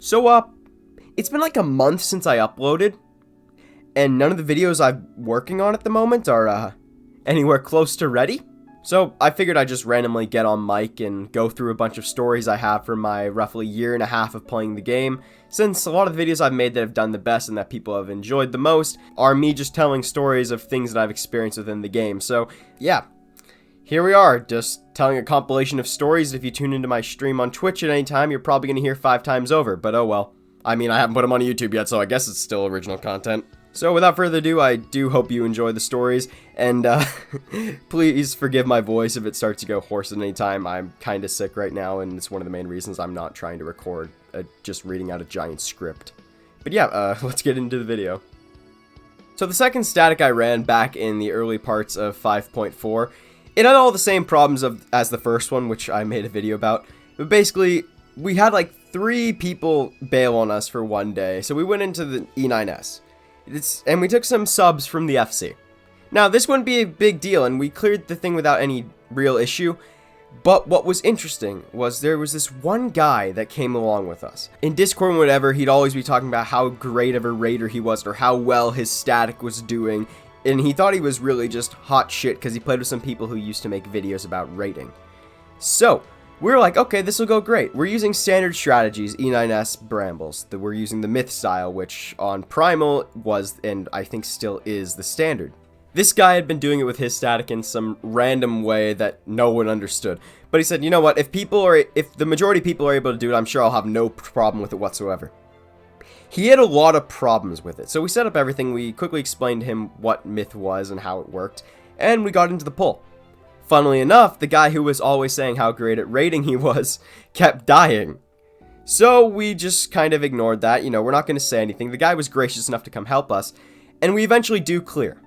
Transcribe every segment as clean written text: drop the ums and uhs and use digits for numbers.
So, it's been like a month since I uploaded, and none of the videos I'm working on at the moment are, anywhere close to ready. So, I figured I'd just randomly get on mic and go through a bunch of stories I have from my roughly year and a half of playing the game, since a lot of the videos I've made that have done the best and that people have enjoyed the most are me just telling stories of things that I've experienced within the game. So, yeah. Here we are, just telling a compilation of stories. If you tune into my stream on Twitch at any time, you're probably going to hear 5 times over, but oh well. I mean, I haven't put them on YouTube yet, so I guess it's still original content. So without further ado, I do hope you enjoy the stories, and please forgive my voice if it starts to go hoarse at any time. I'm kind of sick right now, and it's one of the main reasons I'm not trying to record just reading out a giant script. But yeah, let's get into the video. So the second static I ran back in the early parts of 5.4, it had all the same problems as the first one, which I made a video about. But basically, we had like 3 people bail on us for one day. So we went into the E9S. And we took some subs from the FC. Now, this wouldn't be a big deal, and we cleared the thing without any real issue. But what was interesting was there was this one guy that came along with us. In Discord and whatever, he'd always be talking about how great of a raider he was, or how well his static was doing. And he thought he was really just hot shit because he played with some people who used to make videos about raiding. So, we were like, okay, this will go great. We're using standard strategies, E9S Brambles. We're using the myth style, which on Primal was, and I think still is, the standard. This guy had been doing it with his static in some random way that no one understood. But he said, you know what, if the majority of people are able to do it, I'm sure I'll have no problem with it whatsoever. He had a lot of problems with it, so we set up everything, we quickly explained to him what myth was and how it worked, and we got into the pull. Funnily enough, the guy who was always saying how great at raiding he was, kept dying. So we just kind of ignored that, we're not going to say anything. The guy was gracious enough to come help us, and we eventually do clear.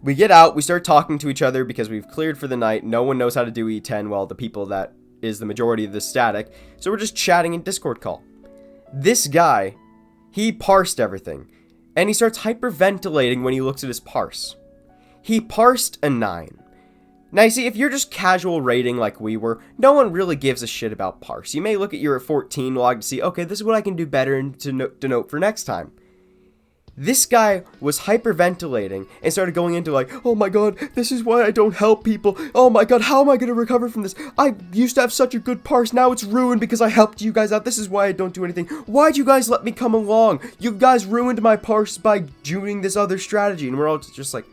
We get out, we start talking to each other because we've cleared for the night, no one knows how to do E10, well, the people that is the majority of the static, so we're just chatting in Discord call. This guy, he parsed everything, and he starts hyperventilating when he looks at his parse. He parsed a 9. Now, you see, if you're just casual raiding like we were, no one really gives a shit about parse. You may look at your 14 log to see, okay, this is what I can do better and to denote for next time. This guy was hyperventilating and started going into like, oh my god, this is why I don't help people. Oh my god, how am I going to recover from this? I used to have such a good parse, now it's ruined because I helped you guys out. This is why I don't do anything. Why'd you guys let me come along? You guys ruined my parse by doing this other strategy. And we're all just like,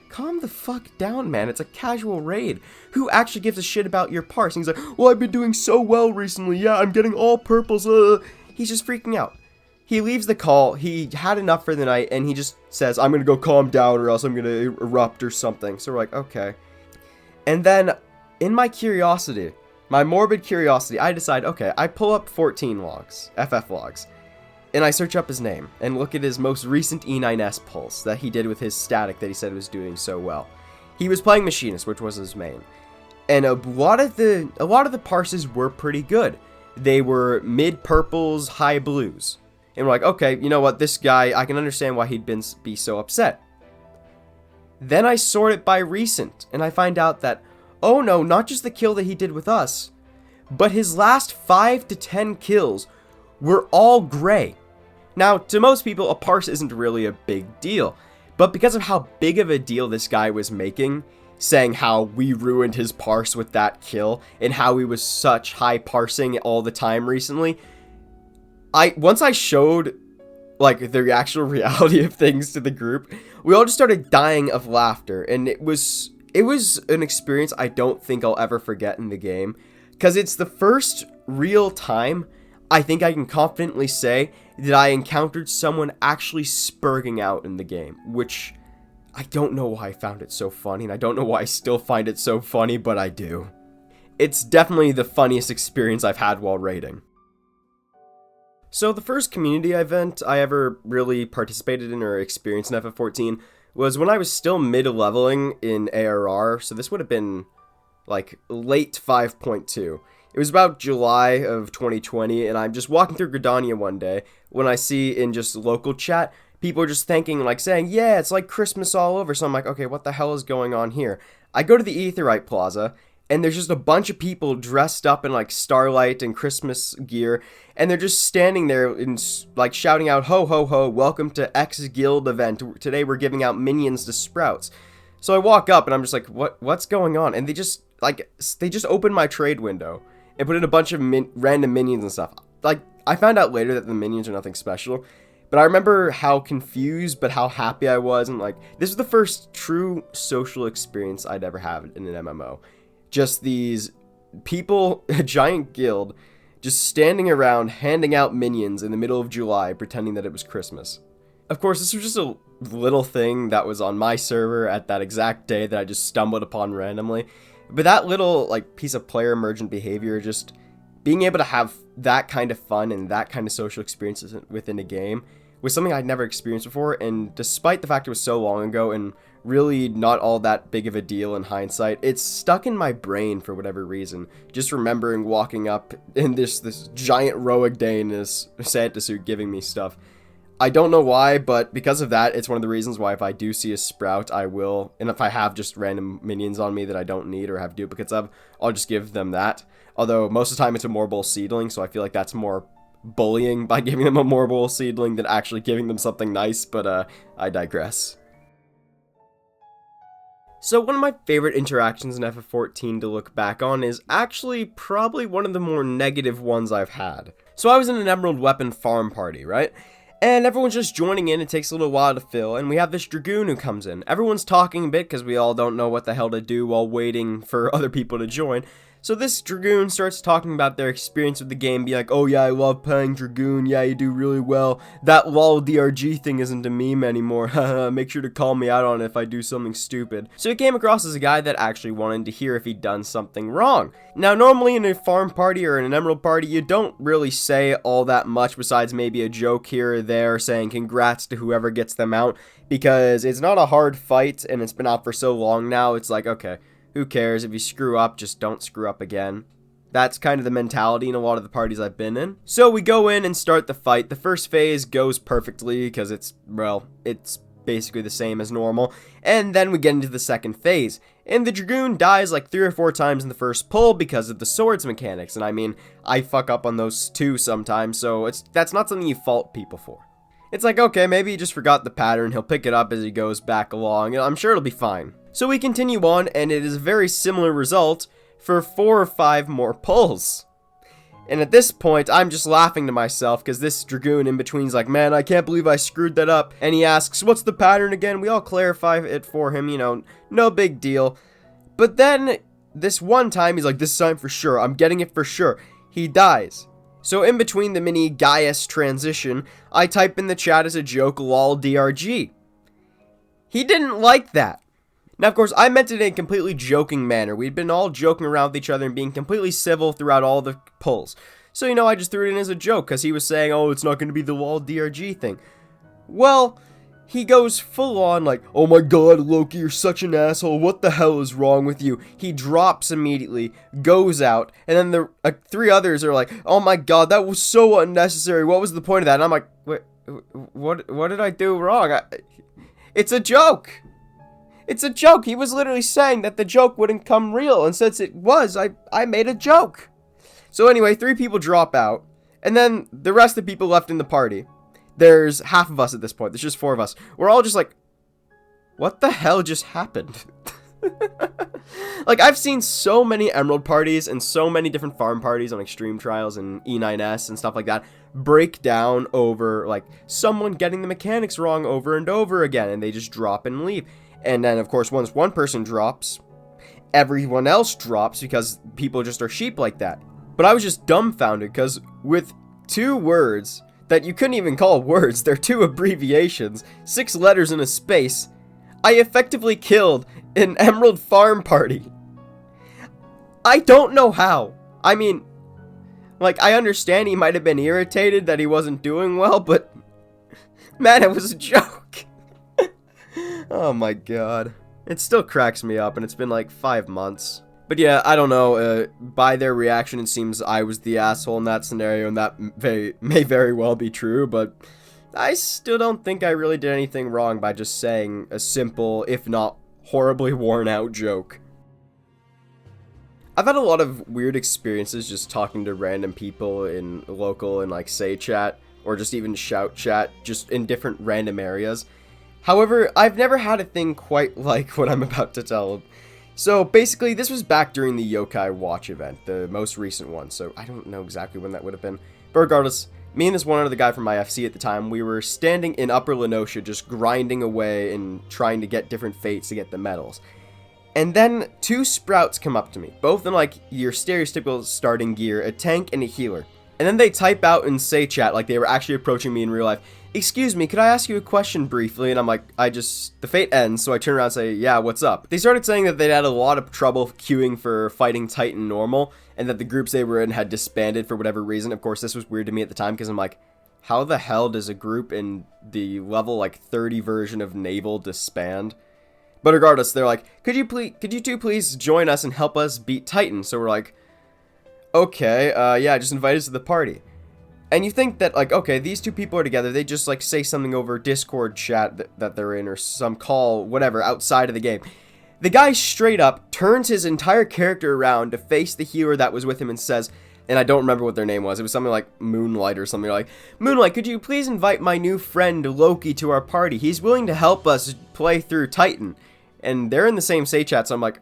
calm the fuck down, man. It's a casual raid. Who actually gives a shit about your parse? And he's like, well, I've been doing so well recently. Yeah, I'm getting all purples. He's just freaking out. He leaves the call, he had enough for the night, and he just says, I'm gonna go calm down or else I'm gonna erupt or something. So we're like, okay. And then, in my curiosity, my morbid curiosity, I decide, okay, I pull up 14 logs, FF logs, and I search up his name, and look at his most recent E9S pulse that he did with his static that he said was doing so well. He was playing Machinist, which was his main. And a lot of the parses were pretty good. They were mid-purples, high blues. And we're like, okay, you know what, this guy, I can understand why he'd be so upset. Then I sort it by recent, and I find out that, oh no, not just the kill that he did with us, but his last 5 to 10 kills were all gray. Now, to most people, a parse isn't really a big deal, but because of how big of a deal this guy was making, saying how we ruined his parse with that kill, and how he was such high parsing all the time recently, once I showed, like, the actual reality of things to the group, we all just started dying of laughter, and it was an experience I don't think I'll ever forget in the game, because it's the first real time I think I can confidently say that I encountered someone actually spurging out in the game, which I don't know why I found it so funny, and I don't know why I still find it so funny, but I do. It's definitely the funniest experience I've had while raiding. So the first community event I ever really participated in or experienced in FF14 was when I was still mid-leveling in ARR, so this would have been like late 5.2. It was about July of 2020, and I'm just walking through Gridania one day when I see in just local chat, people are just thanking, like saying, yeah, it's like Christmas all over. So I'm like, okay, what the hell is going on here? I go to the Aetheryte Plaza, and there's just a bunch of people dressed up in like Starlight and Christmas gear, and they're just standing there and like shouting out, "Ho ho ho, welcome to X Guild event. Today we're giving out minions to Sprouts." So I walk up and I'm just like, what's going on? And they just open my trade window and put in a bunch of random minions and stuff. Like, I found out later that the minions are nothing special, but I remember how confused but how happy I was, and like, this was the first true social experience I'd ever had in an MMO. Just these people, a giant guild, just standing around handing out minions in the middle of July, pretending that it was Christmas. Of course, this was just a little thing that was on my server at that exact day that I just stumbled upon randomly. But that little like piece of player emergent behavior, just being able to have that kind of fun and that kind of social experiences within a game, was something I'd never experienced before. And despite the fact it was so long ago and really not all that big of a deal in hindsight, it's stuck in my brain for whatever reason. Just remembering walking up in this giant Roig Dane, this Santa suit giving me stuff. I don't know why, but because of that, it's one of the reasons why if I do see a Sprout, I will, and if I have just random minions on me that I don't need or have duplicates of, I'll just give them that. Although, most of the time it's a Morbol Seedling, so I feel like that's more bullying by giving them a Morbol Seedling than actually giving them something nice, but I digress. So one of my favorite interactions in FF14 to look back on is actually probably one of the more negative ones I've had. So I was in an Emerald Weapon farm party, right? And everyone's just joining in, it takes a little while to fill, and we have this Dragoon who comes in. Everyone's talking a bit because we all don't know what the hell to do while waiting for other people to join. So this Dragoon starts talking about their experience with the game, be like, "Oh yeah, I love playing Dragoon, yeah, you do really well. That LOL DRG thing isn't a meme anymore, haha, make sure to call me out on it if I do something stupid." So he came across as a guy that actually wanted to hear if he'd done something wrong. Now normally in a farm party or in an emerald party, you don't really say all that much besides maybe a joke here or there saying congrats to whoever gets them out, because it's not a hard fight and it's been out for so long now, it's like, okay, who cares? If you screw up, just don't screw up again. That's kind of the mentality in a lot of the parties I've been in. So we go in and start the fight. The first phase goes perfectly because it's basically the same as normal. And then we get into the second phase. And the Dragoon dies like 3 or 4 times in the first pull because of the swords mechanics. And I mean, I fuck up on those too sometimes, so that's not something you fault people for. It's like, okay, maybe he just forgot the pattern, he'll pick it up as he goes back along, and I'm sure it'll be fine. So we continue on, and it is a very similar result for 4 or 5 more pulls. And at this point, I'm just laughing to myself, because this Dragoon in between's like, "Man, I can't believe I screwed that up." And he asks, "What's the pattern again?" We all clarify it for him, you know, no big deal. But then, this one time, he's like, "This time for sure, I'm getting it for sure." He dies. So in between the mini Gaius transition, I type in the chat as a joke, "lol DRG." He didn't like that. Now, of course, I meant it in a completely joking manner. We'd been all joking around with each other and being completely civil throughout all the pulls. So, you know, I just threw it in as a joke, because he was saying, "Oh, it's not going to be the lol DRG thing." Well, he goes full on like, "Oh my god, Loki, you're such an asshole. What the hell is wrong with you?" He drops immediately, goes out, and then the 3 others are like, "Oh my god, that was so unnecessary. What was the point of that?" And I'm like, "Wait, what did I do wrong? It's a joke. It's a joke." He was literally saying that the joke wouldn't come real, and since it was, I made a joke. So anyway, 3 people drop out, and then the rest of the people left in the party. There's half of us at this point. There's just 4 of us. We're all just like, what the hell just happened? Like, I've seen so many Emerald parties and so many different farm parties on Extreme Trials and E9S and stuff like that break down over, like, someone getting the mechanics wrong over and over again, and they just drop and leave. And then, of course, once one person drops, everyone else drops because people just are sheep like that. But I was just dumbfounded because with 2 words that you couldn't even call words, they're 2 abbreviations, 6 letters in a space, I effectively killed an Emerald farm party. I don't know how. I mean, like, I understand he might have been irritated that he wasn't doing well, but man, it was a joke. Oh my god. It still cracks me up, and it's been like 5 months. But yeah, I don't know, by their reaction, it seems I was the asshole in that scenario, and that may very well be true, but I still don't think I really did anything wrong by just saying a simple, if not horribly worn out joke. I've had a lot of weird experiences just talking to random people in local and like say chat or just even shout chat just in different random areas. However, I've never had a thing quite like what I'm about to tell. So basically, this was back during the Yokai Watch event, the most recent one, so I don't know exactly when that would have been. But regardless, me and this one other guy from my FC at the time, we were standing in Upper Lenosha just grinding away and trying to get different fates to get the medals. And then 2 sprouts come up to me, both in like your stereotypical starting gear, a tank and a healer. And then they type out and say chat like they were actually approaching me in real life. Excuse me, could I ask you a question briefly? And I'm like, the fate ends, so I turn around and say, yeah, what's up? They started saying that they'd had a lot of trouble queuing for fighting Titan normal, and that the groups they were in had disbanded for whatever reason. Of course, this was weird to me at the time, because I'm like, how the hell does a group in the level, like, 30 version of Naval disband? But regardless, they're like, could you two please join us and help us beat Titan? So we're like, okay, yeah, just invite us to the party. And you think that, like, okay, these 2 people are together, they just, like, say something over Discord chat that they're in, or some call, whatever, outside of the game. The guy straight up turns his entire character around to face the healer that was with him and says, and I don't remember what their name was, it was something like Moonlight or something, like, Moonlight, could you please invite my new friend Loki to our party? He's willing to help us play through Titan. And they're in the same say chat, so I'm like,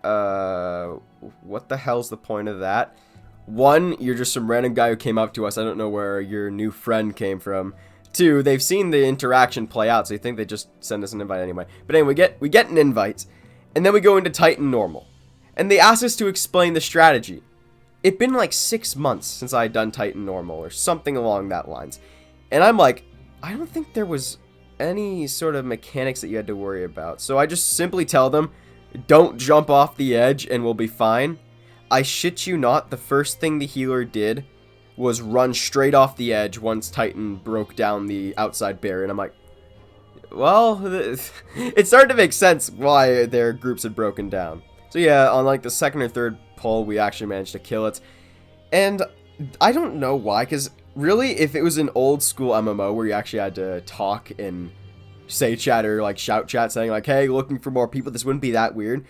what the hell's the point of that? 1, you're just some random guy who came up to us. I don't know where your new friend came from. 2, they've seen the interaction play out, so you think they just send us an invite anyway. But anyway, we get an invite, and then we go into Titan Normal. And they ask us to explain the strategy. It'd been like 6 months since I had done Titan Normal, or something along that lines. And I'm like, I don't think there was any sort of mechanics that you had to worry about. So I just simply tell them, don't jump off the edge and we'll be fine. I shit you not, the first thing the healer did was run straight off the edge once Titan broke down the outside barrier, and I'm like, well, it started to make sense why their groups had broken down. So yeah, on like the 2nd or 3rd pull, we actually managed to kill it, and I don't know why, because really, if it was an old school MMO where you actually had to talk in say chat or like shout chat saying like, hey, looking for more people, this wouldn't be that weird.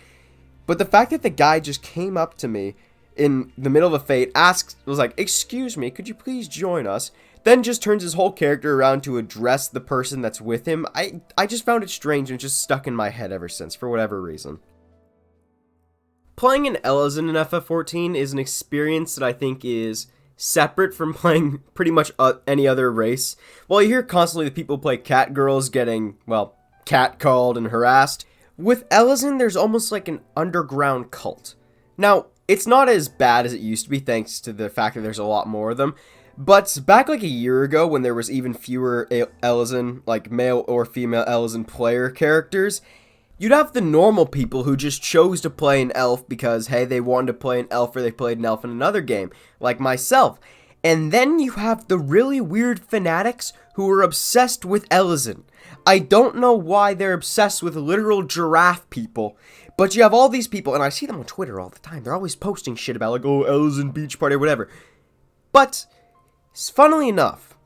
But the fact that the guy just came up to me in the middle of a fate, was like, excuse me, could you please join us? Then just turns his whole character around to address the person that's with him. I just found it strange and just stuck in my head ever since, for whatever reason. Playing an ELEZEN in FF14 is an experience that I think is separate from playing pretty much any other race. While you hear constantly the people play cat girls getting, well, catcalled and harassed, with ELEZEN, there's almost like an underground cult. Now, it's not as bad as it used to be, thanks to the fact that there's a lot more of them, but back like a year ago, when there was even fewer ELEZEN, like male or female ELEZEN player characters, you'd have the normal people who just chose to play an elf because, hey, they wanted to play an elf or they played an elf in another game, like myself. And then you have the really weird fanatics who are obsessed with ELEZEN. I don't know why they're obsessed with literal giraffe people, but you have all these people, and I see them on Twitter all the time. They're always posting shit about, like, oh, ELEZEN beach party or whatever. But, funnily enough,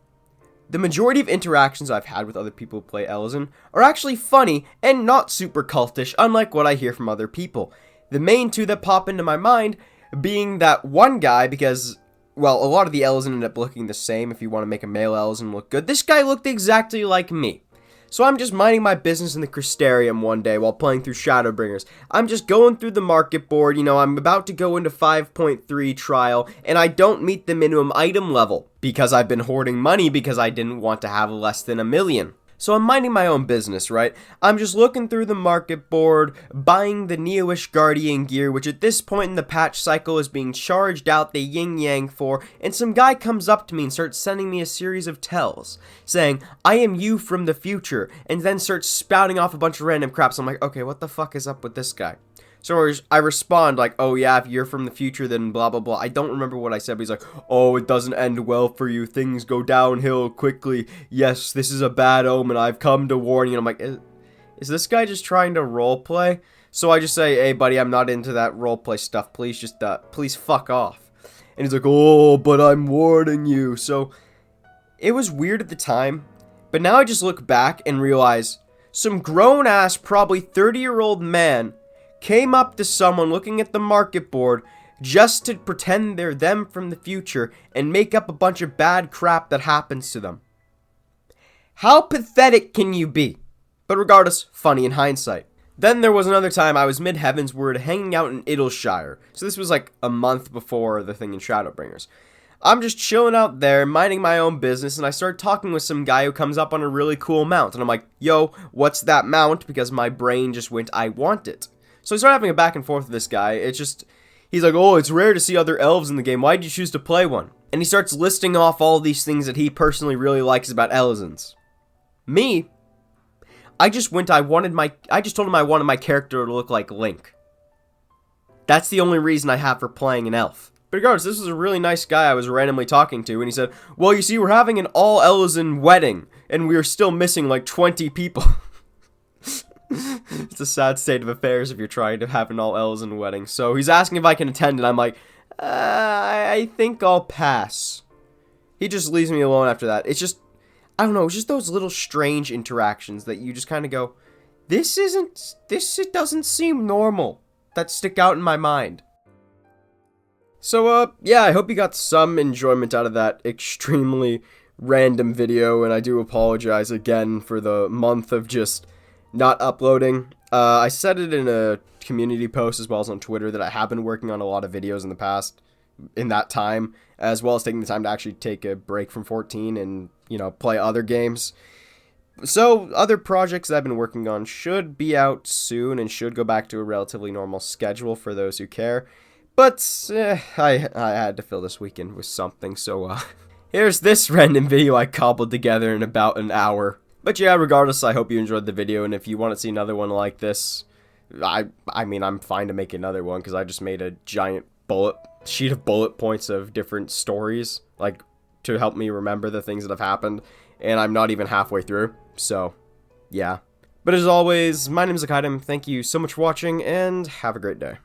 the majority of interactions I've had with other people who play ELEZEN are actually funny and not super cultish, unlike what I hear from other people. The main 2 that pop into my mind being that one guy, because, well, a lot of the ELEZEN end up looking the same if you want to make a male ELEZEN look good. This guy looked exactly like me. So I'm just minding my business in the Crystarium one day while playing through Shadowbringers. I'm just going through the market board, you know, I'm about to go into 5.3 trial, and I don't meet the minimum item level, because I've been hoarding money because I didn't want to have less than 1 million. So I'm minding my own business, right? I'm just looking through the market board, buying the Neo-ish Guardian gear, which at this point in the patch cycle is being charged out the yin-yang for, and some guy comes up to me and starts sending me a series of tells, saying, I am you from the future, and then starts spouting off a bunch of random crap. So I'm like, okay, what the fuck is up with this guy? So I respond like, oh yeah, if you're from the future, then blah, blah, blah. I don't remember what I said, but he's like, oh, it doesn't end well for you. Things go downhill quickly. Yes, this is a bad omen. I've come to warn you. And I'm like, is this guy just trying to roleplay? So I just say, hey, buddy, I'm not into that roleplay stuff. Please just, please fuck off. And he's like, oh, but I'm warning you. So it was weird at the time, but now I just look back and realize some grown-ass, probably 30-year-old man came up to someone looking at the market board, just to pretend they're them from the future and make up a bunch of bad crap that happens to them. How pathetic can you be? But regardless, funny in hindsight. Then there was another time I was mid-Heavensward hanging out in Idleshire. So this was like a month before the thing in Shadowbringers. I'm just chilling out there, minding my own business, and I start talking with some guy who comes up on a really cool mount. And I'm like, yo, what's that mount? Because my brain just went, I want it. So I started having a back and forth with this guy. He's like, oh, it's rare to see other elves in the game. Why'd you choose to play one? And he starts listing off all these things that he personally really likes about ELEZENs. Me, I just told him I wanted my character to look like Link. That's the only reason I have for playing an elf. But regardless, this was a really nice guy I was randomly talking to, and he said, well, you see, we're having an all-ELEZEN wedding, and we're still missing like 20 people. It's a sad state of affairs if you're trying to have an all-ELEZEN wedding. So he's asking if I can attend, and I'm like, I think I'll pass. He just leaves me alone after that. It's just, I don't know, it's just those little strange interactions that you just kind of go, it doesn't seem normal, that stick out in my mind. So, yeah, I hope you got some enjoyment out of that extremely random video, and I do apologize again for the month of just not uploading. I said it in a community post as well as on Twitter that I have been working on a lot of videos in the past, in that time, as well as taking the time to actually take a break from 14 and, play other games. So, other projects that I've been working on should be out soon and should go back to a relatively normal schedule for those who care. But, I had to fill this weekend with something, so, here's this random video I cobbled together in about an hour. But yeah, regardless, I hope you enjoyed the video, and if you want to see another one like this, I mean, I'm fine to make another one, because I just made a giant sheet of bullet points of different stories, like, to help me remember the things that have happened, and I'm not even halfway through, so, yeah. But as always, my name is Lokidum, thank you so much for watching, and have a great day.